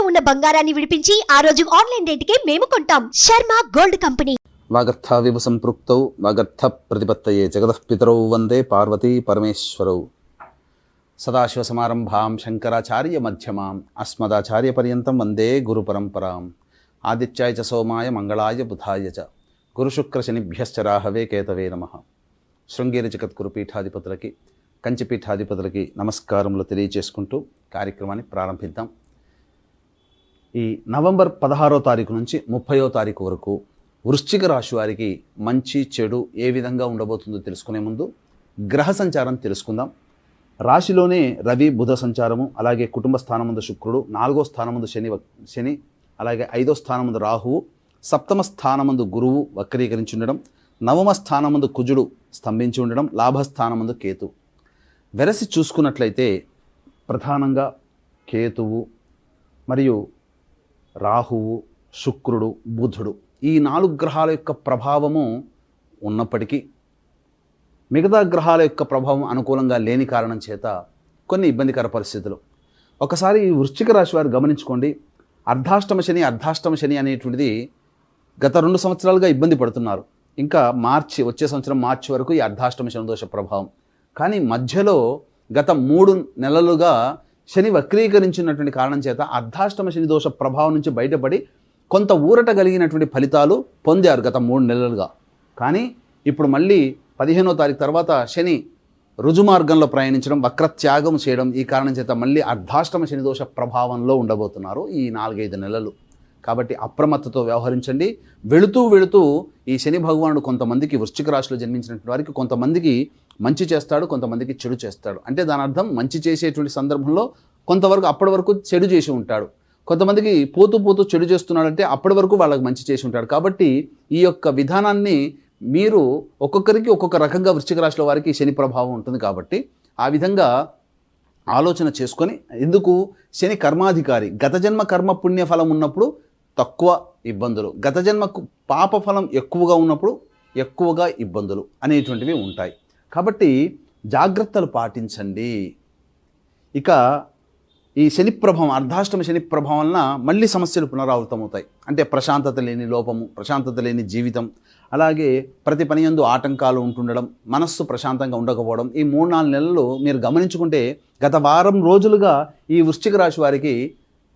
ఉన్న బంగారాన్ని విడిపించి ఆ రోజు ఆన్లైన్ రేటుకే మేము కొంటాం. Sharma gold company. వాగర్థ విభు సంపృక్తౌ వాగర్థ ప్రతిపత్తయే జగదఃపితరౌ వందే పార్వతీ పరమేశ్వరౌ. సదాశివసమారంభాం శంకరాచార్య మధ్యమాం అస్మదాచార్య పర్యంతం వందే గురు పరంపరాం. ఆదిత్యాయ చ సోమాయ మంగళాయ బుధాయ చ గురుశుక్ర శనిభ్యశ్చ రాహవే కేతవే నమః. శృంగేరి జగద్గురు పీఠాధిపతులకి కంచి పీఠాధిపతులకి నమస్కారములు తెలియచేసుకుంటూ కార్యక్రమాన్ని ప్రారంభిద్దాం. ఈ నవంబర్ 16వ తారీఖు నుంచి 30వ తారీఖు వరకు వృశ్చిక రాశి వారికి మంచి చెడు ఏ విధంగా ఉండబోతుందో తెలుసుకునే ముందు గ్రహ సంచారం తెలుసుకుందాం. రాశిలోనే రవి బుధ సంచారము, అలాగే కుటుంబ స్థానమందు శుక్రుడు, 4వ స్థానమందు శని, అలాగే 5వ స్థానమందు రాహువు, 7వ స్థానమందు గురువు వక్రీకరించి ఉండడం, 9వ స్థానమందు కుజుడు స్తంభించి ఉండడం, లాభస్థానమందు కేతు. వెరసి చూసుకున్నట్లయితే ప్రధానంగా కేతువు మరియు రాహువు, శుక్రుడు, బుధుడు ఈ 4 గ్రహాల యొక్క ప్రభావము ఉన్నప్పటికీ మిగతా గ్రహాల యొక్క ప్రభావం అనుకూలంగా లేని కారణం చేత కొన్ని ఇబ్బందికర పరిస్థితులు. ఒకసారి ఈ వృశ్చిక రాశి వారు గమనించుకోండి. అర్ధాష్టమ శని అనేటువంటిది గత 2 సంవత్సరాలుగా ఇబ్బంది పడుతున్నారు. ఇంకా వచ్చే సంవత్సరం మార్చి వరకు ఈ అర్ధాష్టమ శని దోష ప్రభావం. కానీ మధ్యలో గత 3 నెలలుగా శని వక్రీకరించినటువంటి కారణం చేత అర్ధాష్టమ శని దోష ప్రభావం నుంచి బయటపడి కొంత ఊరట కలిగినటువంటి ఫలితాలు పొందారు గత 3 నెలలుగా. కానీ ఇప్పుడు మళ్ళీ 15వ తారీఖు తర్వాత శని రుజుమార్గంలో ప్రయాణించడం, వక్రత్యాగం చేయడం, ఈ కారణం చేత మళ్ళీ అర్ధాష్టమ శని దోష ప్రభావంలో ఉండబోతున్నారు ఈ 4-5 నెలలు. కాబట్టి అప్రమత్తతో వ్యవహరించండి. వెళుతూ ఈ శని భగవానుడు కొంతమందికి వృశ్చిక రాశిలో జన్మించినటువంటి వారికి కొంతమందికి మంచి చేస్తాడు, కొంతమందికి చెడు చేస్తాడు. అంటే దాని అర్థం మంచి చేసేటువంటి సందర్భంలో కొంతవరకు అప్పటి వరకు చెడు చేసి ఉంటాడు. కొంతమందికి పోతూ చెడు చేస్తున్నాడంటే అప్పటి వరకు వాళ్ళకి మంచి చేసి ఉంటాడు. కాబట్టి ఈ యొక్క విధానాన్ని మీరు ఒక్కొక్కరికి ఒక్కొక్క రకంగా వృశ్చిక రాశిలో వారికి శని ప్రభావం ఉంటుంది. కాబట్టి ఆ విధంగా ఆలోచన చేసుకొని, ఎందుకు శని కర్మాధికారి, గత జన్మ కర్మ పుణ్యఫలం ఉన్నప్పుడు తక్కువ ఇబ్బందులు, గత జన్మకు పాప ఫలం ఎక్కువగా ఉన్నప్పుడు ఎక్కువగా ఇబ్బందులు అనేటువంటివి ఉంటాయి. కాబట్టి జాగ్రత్తలు పాటించండి. ఇక ఈ శని ప్రభావం, అర్ధాష్టమ శని ప్రభావం వలన మళ్ళీ సమస్యలు పునరావృతమవుతాయి. అంటే ప్రశాంతత లేని లోపము, ప్రశాంతత లేని జీవితం, అలాగే ప్రతి పని యందు ఆటంకాలు ఉంటుండడం, మనస్సు ప్రశాంతంగా ఉండకపోవడం. ఈ 3-4 నెలలు మీరు గమనించుకుంటే గత వారం రోజులుగా ఈ వృశ్చిక రాశి వారికి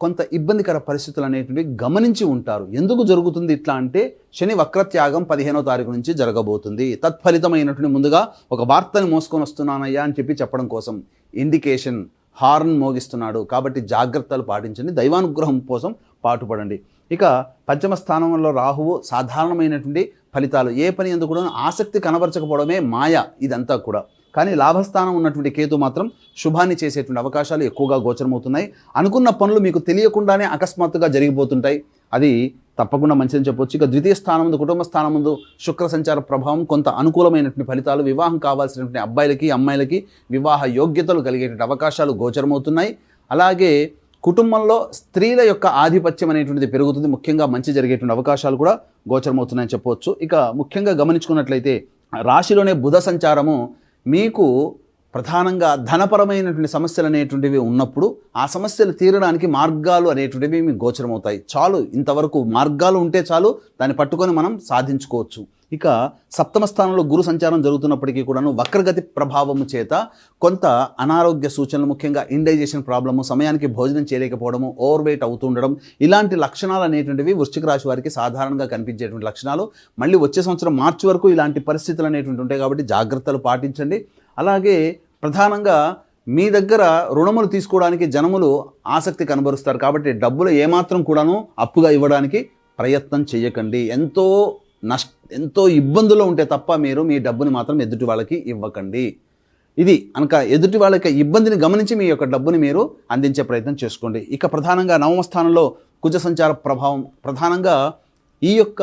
కొంత ఇబ్బందికర పరిస్థితులు అనేటువంటివి గమనించి ఉంటారు. ఎందుకు జరుగుతుంది ఇట్లా అంటే శని వక్రత్యాగం 15వ తారీఖు నుంచి జరగబోతుంది. తత్ఫలితమైనటువంటి ముందుగా ఒక వార్తని మోసుకొని వస్తున్నానయ్యా అని చెప్పడం కోసం ఇండికేషన్, హార్న్ మోగిస్తున్నాడు. కాబట్టి జాగ్రత్తలు పాటించండి, దైవానుగ్రహం కోసం పాటుపడండి. ఇక పంచమ స్థానంలో రాహువు సాధారణమైనటువంటి ఫలితాలు, ఏ పని ఎందుకు కూడా ఆసక్తి కనబరచకపోవడమే మాయ ఇదంతా కూడా. కానీ లాభస్థానం ఉన్నటువంటి కేతు మాత్రం శుభాన్ని చేసేటువంటి అవకాశాలు ఎక్కువగా గోచరమవుతున్నాయి. అనుకున్న పనులు మీకు తెలియకుండానే అకస్మాత్తుగా జరిగిపోతుంటాయి. అది తప్పకుండా మంచిదని చెప్పొచ్చు. ఇక ద్వితీయ స్థానం ముందు, కుటుంబ స్థానం ముందు శుక్ర సంచార ప్రభావం కొంత అనుకూలమైనటువంటి ఫలితాలు, వివాహం కావాల్సినటువంటి అబ్బాయిలకి అమ్మాయిలకి వివాహ యోగ్యతలు కలిగేటువంటి అవకాశాలు గోచరమవుతున్నాయి. అలాగే కుటుంబంలో స్త్రీల యొక్క ఆధిపత్యం అనేటువంటిది పెరుగుతుంది. ముఖ్యంగా మంచి జరిగేటువంటి అవకాశాలు కూడా గోచరమవుతున్నాయని చెప్పవచ్చు. ఇక ముఖ్యంగా గమనించుకున్నట్లయితే రాశిలోనే బుధ సంచారము మీకు ప్రధానంగా ధనపరమైనటువంటి సమస్యలు అనేటువంటివి ఉన్నప్పుడు ఆ సమస్యలు తీరడానికి మార్గాలు అనేటువంటివి మీకు గోచరమవుతాయి. చాలు, ఇంతవరకు మార్గాలు ఉంటే చాలు, దాన్ని పట్టుకొని మనం సాధించుకోవచ్చు. ఇక 7వ స్థానంలో గురు సంచారం జరుగుతున్నప్పటికీ కూడాను వక్రగతి ప్రభావము చేత కొంత అనారోగ్య సూచనలు, ముఖ్యంగా ఇండైజెషన్ ప్రాబ్లము, సమయానికి భోజనం చేయలేకపోవడము, ఓవర్ వెయిట్ అవుతుండడం, ఇలాంటి లక్షణాలు అనేటువంటివి వృశ్చిక రాశి వారికి సాధారణంగా కనిపించేటువంటి లక్షణాలు. మళ్ళీ వచ్చే సంవత్సరం మార్చి వరకు ఇలాంటి పరిస్థితులు అనేటువంటి ఉంటాయి. కాబట్టి జాగ్రత్తలు పాటించండి. అలాగే ప్రధానంగా మీ దగ్గర రుణములు తీసుకోవడానికి జనములు ఆసక్తి కనబరుస్తారు. కాబట్టి డబ్బులు ఏమాత్రం కూడాను అప్పుగా ఇవ్వడానికి ప్రయత్నం చేయకండి. ఎంతో ఇబ్బందులో ఉంటే తప్ప మీరు మీ డబ్బుని మాత్రం ఎదుటి వాళ్ళకి ఇవ్వకండి. ఇది అనక ఎదుటి వాళ్ళకి ఇబ్బందిని గమనించి మీ యొక్క డబ్బుని మీరు అందించే ప్రయత్నం చేసుకోండి. ఇక ప్రధానంగా 9వ స్థానంలో కుజ సంచార ప్రభావం, ప్రధానంగా ఈ యొక్క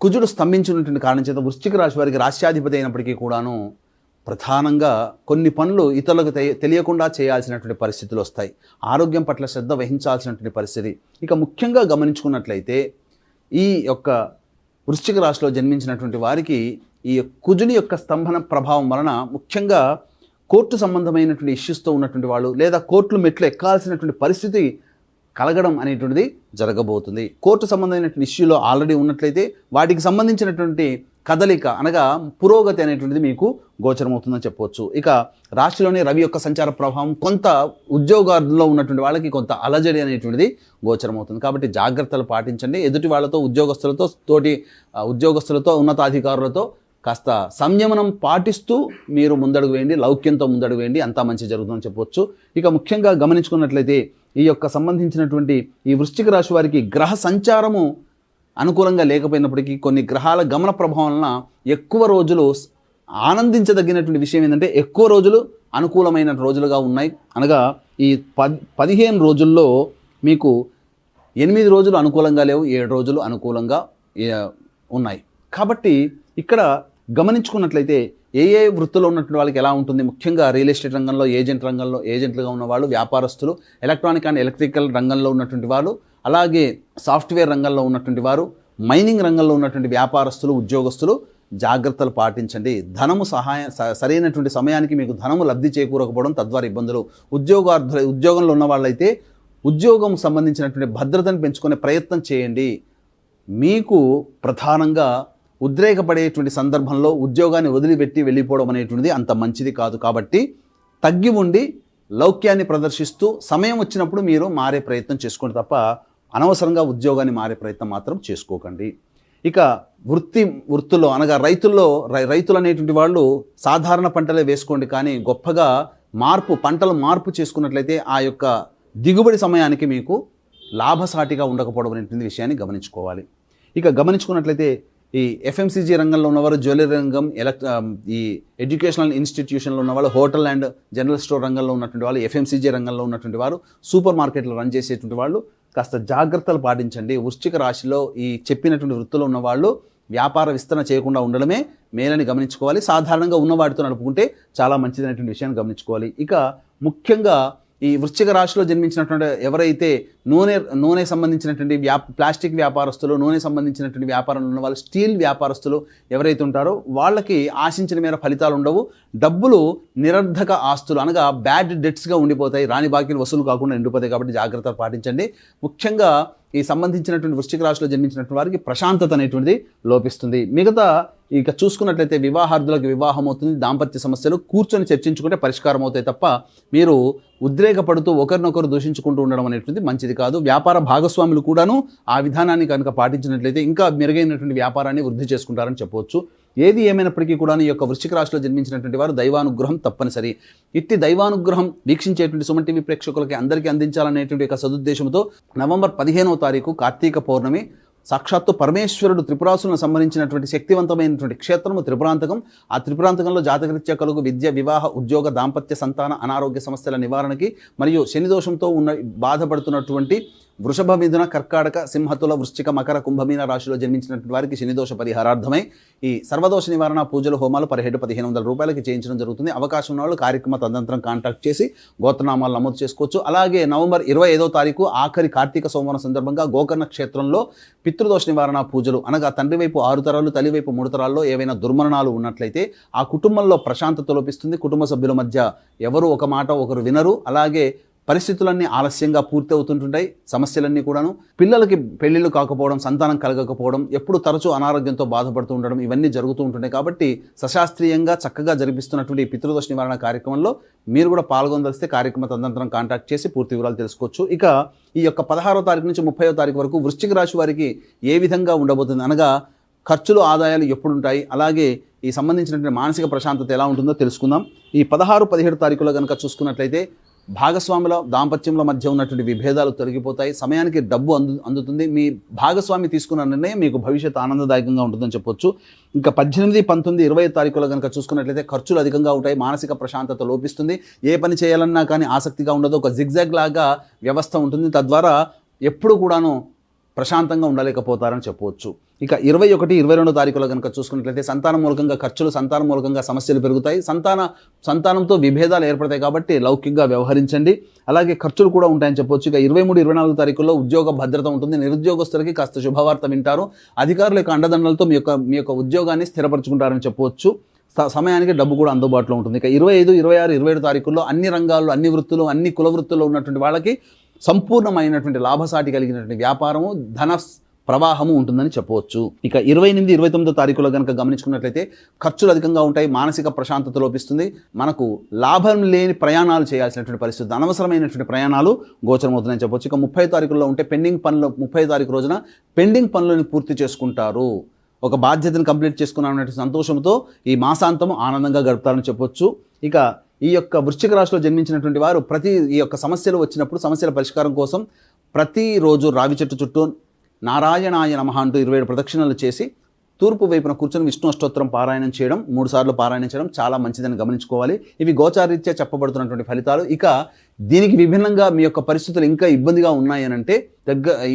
కుజుడు స్తంభించినటువంటి కారణం చేత వృశ్చిక రాశి వారికి రాశ్యాధిపతి అయినప్పటికీ కూడాను ప్రధానంగా కొన్ని పనులు ఇతరులకు తెలియకుండా చేయాల్సినటువంటి పరిస్థితులు వస్తాయి. ఆరోగ్యం పట్ల శ్రద్ధ వహించాల్సినటువంటి పరిస్థితి. ఇక ముఖ్యంగా గమనించుకున్నట్లయితే ఈ యొక్క వృశ్చిక రాశిలో జన్మించినటువంటి వారికి ఈ కుజుని యొక్క స్తంభన ప్రభావం వలన ముఖ్యంగా కోర్టు సంబంధమైనటువంటి ఇష్యూస్తో ఉన్నటువంటి వాళ్ళు, లేదా కోర్టులు మెట్లు ఎక్కాల్సినటువంటి పరిస్థితి కలగడం అనేటువంటిది జరగబోతుంది. కోర్టు సంబంధమైనటువంటి ఇష్యూలో ఆల్రెడీ ఉన్నట్లయితే వాటికి సంబంధించినటువంటి కదలిక అనగా పురోగతి అనేటువంటిది మీకు గోచరమవుతుందని చెప్పవచ్చు. ఇక రాశిలోని రవి యొక్క సంచార ప్రభావం కొంత ఉద్యోగాల్లో ఉన్నటువంటి వాళ్ళకి కొంత అలజడి అనేటువంటిది గోచరమవుతుంది. కాబట్టి జాగ్రత్తలు పాటించండి. ఎదుటి వాళ్ళతో ఉద్యోగస్తులతో ఉన్నతాధికారులతో కాస్త సంయమనం పాటిస్తూ మీరు ముందడుగు వేయండి, లౌక్యంతో ముందడుగు వేయండి, అంతా మంచి జరుగుతుందని చెప్పవచ్చు. ఇక ముఖ్యంగా గమనించుకున్నట్లయితే ఈ యొక్క సంబంధించినటువంటి ఈ వృశ్చిక రాశి వారికి గ్రహ సంచారము అనుకూలంగా లేకపోయినప్పటికీ కొన్ని గ్రహాల గమన ప్రభావం వలన ఎక్కువ రోజులు ఆనందించదగినటువంటి విషయం ఏంటంటే ఎక్కువ రోజులు అనుకూలమైన రోజులుగా ఉన్నాయి. అనగా ఈ 15 రోజుల్లో మీకు 8 రోజులు అనుకూలంగా లేవు, 7 రోజులు అనుకూలంగా ఉన్నాయి. కాబట్టి ఇక్కడ గమనించుకున్నట్లయితే ఏ వృత్తిలో ఉన్నటువంటి వాళ్ళకి ఎలా ఉంటుంది, ముఖ్యంగా రియల్ ఎస్టేట్ రంగంలో ఏజెంట్లుగా ఉన్నవాళ్ళు, వ్యాపారస్తులు, ఎలక్ట్రానిక్ అండ్ ఎలక్ట్రికల్ రంగంలో ఉన్నటువంటి వాళ్ళు, అలాగే సాఫ్ట్వేర్ రంగంలో ఉన్నటువంటి వారు, మైనింగ్ రంగంలో ఉన్నటువంటి వ్యాపారస్తులు, ఉద్యోగస్తులు జాగ్రత్తలు పాటించండి. ధనము సరైనటువంటి సమయానికి మీకు ధనము లబ్ధి చేకూరకపోవడం, తద్వారా ఇబ్బందులు. ఉద్యోగంలో ఉన్న వాళ్ళైతే ఉద్యోగం సంబంధించినటువంటి భద్రతను పెంచుకునే ప్రయత్నం చేయండి. మీకు ప్రధానంగా ఉద్రేకపడేటువంటి సందర్భంలో ఉద్యోగాన్ని వదిలిపెట్టి వెళ్ళిపోవడం అనేటువంటిది అంత మంచిది కాదు. కాబట్టి తగ్గి ఉండి లౌక్యాన్ని ప్రదర్శిస్తూ సమయం వచ్చినప్పుడు మీరు మారే ప్రయత్నం చేసుకోండి తప్ప అనవసరంగా ఉద్యోగాన్ని మారే ప్రయత్నం మాత్రం చేసుకోకండి. ఇక వృత్తుల్లో అనగా రైతులు అనేటువంటి వాళ్ళు సాధారణ పంటలే వేసుకోండి, కానీ గొప్పగా పంటలు మార్పు చేసుకున్నట్లయితే ఆ యొక్క దిగుబడి సమయానికి మీకు లాభసాటిగా ఉండకపోవడం అనేటువంటి విషయాన్ని గమనించుకోవాలి. ఇక గమనించుకున్నట్లయితే ఈ ఎఫ్ఎంసీజీ రంగంలో ఉన్నవారు, జ్యువెలరీ రంగం, ఈ ఎడ్యుకేషనల్ ఇన్స్టిట్యూషన్లో ఉన్నవాళ్ళు, హోటల్ అండ్ జనరల్ స్టోర్ రంగంలో ఉన్నటువంటి వాళ్ళు, ఎఫ్ఎంసీజీ రంగంలో ఉన్నటువంటి వారు, సూపర్ మార్కెట్లు రన్ చేసేటువంటి వాళ్ళు కాస్త జాగ్రత్తలు పాటించండి. వృశ్చిక రాశిలో ఈ చెప్పినటువంటి వృత్తిలో ఉన్నవాళ్ళు వ్యాపార విస్తరణ చేయకుండా ఉండడమే మేలని గమనించుకోవాలి. సాధారణంగా ఉన్నవాటితో నడుపుకుంటే చాలా మంచిదనేటువంటి విషయాన్ని గమనించుకోవాలి. ఇక ముఖ్యంగా ఈ వృశ్చిక రాశిలో జన్మించినటువంటి ఎవరైతే నూనె సంబంధించినటువంటి ప్లాస్టిక్ వ్యాపారస్తులు, నూనె సంబంధించినటువంటి వ్యాపారంలో ఉన్న వాళ్ళు, స్టీల్ వ్యాపారస్తులు ఎవరైతే ఉంటారో వాళ్ళకి ఆశించిన మేర ఫలితాలు ఉండవు. డబ్బులు నిరర్ధక ఆస్తులు అనగా బ్యాడ్ డెట్స్గా ఉండిపోతాయి, రాని బాకీలు వసూలు కాకుండా ఎండిపోతాయి. కాబట్టి జాగ్రత్తలు పాటించండి. ముఖ్యంగా ఈ సంబంధించినటువంటి వృశ్చిక రాశిలో జన్మించినటువంటి వారికి ప్రశాంతత అనేటువంటిది లోపిస్తుంది. మిగతా ఇక చూసుకున్నట్లయితే వివాహార్థులకు వివాహం అవుతుంది, దాంపత్య సమస్యలు కూర్చొని చర్చించుకుంటే పరిష్కారం అవుతాయి తప్ప మీరు ఉద్రేకపడుతూ ఒకరినొకరు దూషించుకుంటూ ఉండడం అనేటువంటిది మంచిది కాదు. వ్యాపార భాగస్వాములు కూడాను ఆ విధానాన్ని కనుక పాటించినట్లయితే ఇంకా మెరుగైనటువంటి వ్యాపారాన్ని వృద్ధి చేసుకుంటారని చెప్పవచ్చు. ఏది ఏమైనప్పటికీ కూడా ఈ యొక్క వృశ్చిక రాశిలో జన్మించినటువంటి వారు దైవానుగ్రహం తప్పనిసరి. ఇట్టి దైవానుగ్రహం వీక్షించేటువంటి సుమన్ టీవీ ప్రేక్షకులకి అందరికీ అందించాలనేటువంటి ఒక సదుద్దేశంతో నవంబర్ 15వ తారీఖు కార్తీక పౌర్ణమి సాక్షాత్తు పరమేశ్వరుడు త్రిపురాసులను సంహరించినటువంటి శక్తివంతమైనటువంటి క్షేత్రము త్రిపురాంతకం. ఆ త్రిపురాంతకంలో జాతకరీత్యా కలుగు విద్య, వివాహ, ఉద్యోగ, దాంపత్య, సంతాన, అనారోగ్య సమస్యల నివారణకి మరియు శని దోషంతో బాధపడుతున్నటువంటి వృషభ, మిథున, కర్కాటక, సింహతుల, వృశ్చిక, మకర, కుంభమీన రాశిలో జన్మించినటువంటి వారికి శనిదోష పరిహారార్థమై ఈ సర్వదోష నివారణ పూజలు, హోమాలు 17,500 రూపాయలకి చేయించడం జరుగుతుంది. అవకాశం ఉన్న వాళ్ళు కార్యక్రమ తదనంతరం కాంటాక్ట్ చేసి గోత్రనామాలు నమోదు చేసుకోవచ్చు. అలాగే నవంబర్ 25వ తారీఖు ఆఖరి కార్తీక సోమవారం సందర్భంగా గోకర్ణ క్షేత్రంలో పితృదోష నివారణ పూజలు అనగా తండ్రి వైపు 6 తరాలు, తల్లి వైపు 3 తరాల్లో ఏవైనా దుర్మరణాలు ఉన్నట్లయితే ఆ కుటుంబంలో ప్రశాంతత లోపిస్తుంది. కుటుంబ సభ్యుల మధ్య ఎవరు ఒక మాట ఒకరు వినరు. అలాగే పరిస్థితులన్నీ ఆలస్యంగా పూర్తి అవుతుంటుంటాయి. సమస్యలన్నీ కూడాను పిల్లలకి పెళ్లిళ్ళు కాకపోవడం, సంతానం కలగకపోవడం, ఎప్పుడు తరచూ అనారోగ్యంతో బాధపడుతూ ఉండడం, ఇవన్నీ జరుగుతూ ఉంటుంటాయి. కాబట్టి సశాస్త్రీయంగా చక్కగా జరిపిస్తున్నటువంటి పితృదోష నివారణ కార్యక్రమంలో మీరు కూడా పాల్గొనదలిస్తే కార్యక్రమ తదనంతరం కాంటాక్ట్ చేసి పూర్తి వివరాలు తెలుసుకోవచ్చు. ఇక ఈ యొక్క 16వ తారీఖు నుంచి 30వ తారీఖు వరకు వృశ్చిక రాశి వారికి ఏ విధంగా ఉండబోతుంది అనగా ఖర్చులు, ఆదాయాలు ఎప్పుడుంటాయి, అలాగే ఈ సంబంధించినటువంటి మానసిక ప్రశాంతత ఎలా ఉంటుందో తెలుసుకుందాం. ఈ 16, 17 తారీఖులో కనుక చూసుకున్నట్లయితే భాగస్వాముల దాంపత్యంలో మధ్య ఉన్నటువంటి విభేదాలు తొలగిపోతాయి. సమయానికి డబ్బు అందుతుంది. మీ భాగస్వామి తీసుకున్న నిర్ణయం మీకు భవిష్యత్తు ఆనందదాయకంగా ఉంటుందని చెప్పొచ్చు. ఇంకా 18, 19, 20 తారీఖులో కనుక చూసుకున్నట్లయితే ఖర్చులు అధికంగా ఉంటాయి, మానసిక ప్రశాంతత లోపిస్తుంది. ఏ పని చేయాలన్నా కానీ ఆసక్తిగా ఉండదు, ఒక జిగ్జాగ్ లాగా వ్యవస్థ ఉంటుంది. తద్వారా ఎప్పుడు కూడాను ప్రశాంతంగా ఉండలేకపోతారని చెప్పవచ్చు. ఇక 21, 22 తారీఖులో కనుక చూసుకున్నట్లయితే సంతానం మూలకంగా ఖర్చులు, సంతానం మూలకంగా సమస్యలు పెరుగుతాయి. సంతానంతో విభేదాలు ఏర్పడతాయి. కాబట్టి లౌకికంగా వ్యవహరించండి. అలాగే ఖర్చులు కూడా ఉంటాయని చెప్పొచ్చు. ఇక 23, 24 తారీఖుల్లో ఉద్యోగ భద్రత ఉంటుంది. నిరుద్యోగస్తులకి కాస్త శుభవార్త వింటారు. అధికారుల యొక్క అండదండలతో మీ యొక్క ఉద్యోగాన్ని స్థిరపరచుకుంటారని చెప్పవచ్చు. సమయానికి డబ్బు కూడా అందుబాటులో ఉంటుంది. ఇక 25, 26, 27 తారీఖుల్లో అన్ని రంగాల్లో, అన్ని వృత్తులు, అన్ని కుల వృత్తుల్లో ఉన్నటువంటి వాళ్ళకి సంపూర్ణమైనటువంటి లాభసాటి కలిగినటువంటి వ్యాపారము, ధన ప్రవాహము ఉంటుందని చెప్పవచ్చు. ఇక 28, 29 తారీఖులో కనుక గమనించుకున్నట్లయితే ఖర్చులు అధికంగా ఉంటాయి, మానసిక ప్రశాంతత లోపిస్తుంది, మనకు లాభం లేని ప్రయాణాలు చేయాల్సినటువంటి పరిస్థితి, అనవసరమైనటువంటి ప్రయాణాలు గోచరమవుతుందని చెప్పవచ్చు. ఇక 30 తారీఖుల్లో ఉంటే పెండింగ్ పనులు 30 తారీఖు రోజున పెండింగ్ పనులను పూర్తి చేసుకుంటారు, ఒక బాధ్యతను కంప్లీట్ చేసుకున్నామనే సంతోషంతో ఈ మాసాంతం ఆనందంగా గడుపుతారని చెప్పొచ్చు. ఇక ఈ యొక్క వృశ్చిక రాశిలో జన్మించినటువంటి వారు ఈ యొక్క సమస్యలు వచ్చినప్పుడు సమస్యల పరిష్కారం కోసం ప్రతిరోజు రావి చెట్టు చుట్టూ నారాయణాయ నమః అంటూ 27 ప్రదక్షిణలు చేసి తూర్పు వైపున కూర్చొని విష్ణు అష్టోత్తరం పారాయణం చేయడం, 3 సార్లు పారాయణం చేయడం చాలా మంచిదని గమనించుకోవాలి. ఇవి గోచారీత్యా చెప్పబడుతున్నటువంటి ఫలితాలు. ఇక దీనికి విభిన్నంగా మీ యొక్క పరిస్థితులు ఇంకా ఇబ్బందిగా ఉన్నాయనంటే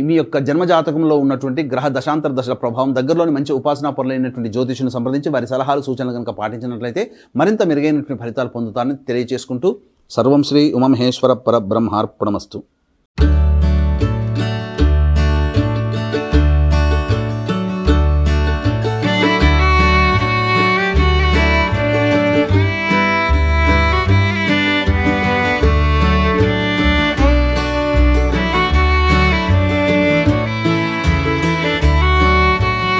మీ యొక్క జన్మజాతకంలో ఉన్నటువంటి గ్రహ దశాంతర దశల ప్రభావం, దగ్గరలోని మంచి ఉపాసనా పరులైనటువంటి జ్యోతిషుని సంప్రదించి వారి సలహాలు సూచనలు కనుక పాటించినట్లయితే మరింత మెరుగైనటువంటి ఫలితాలను పొందుతారని తెలియజేసుకుంటూ సర్వం శ్రీ ఉమామహేశ్వర పరబ్రహ్మార్పణమస్తు.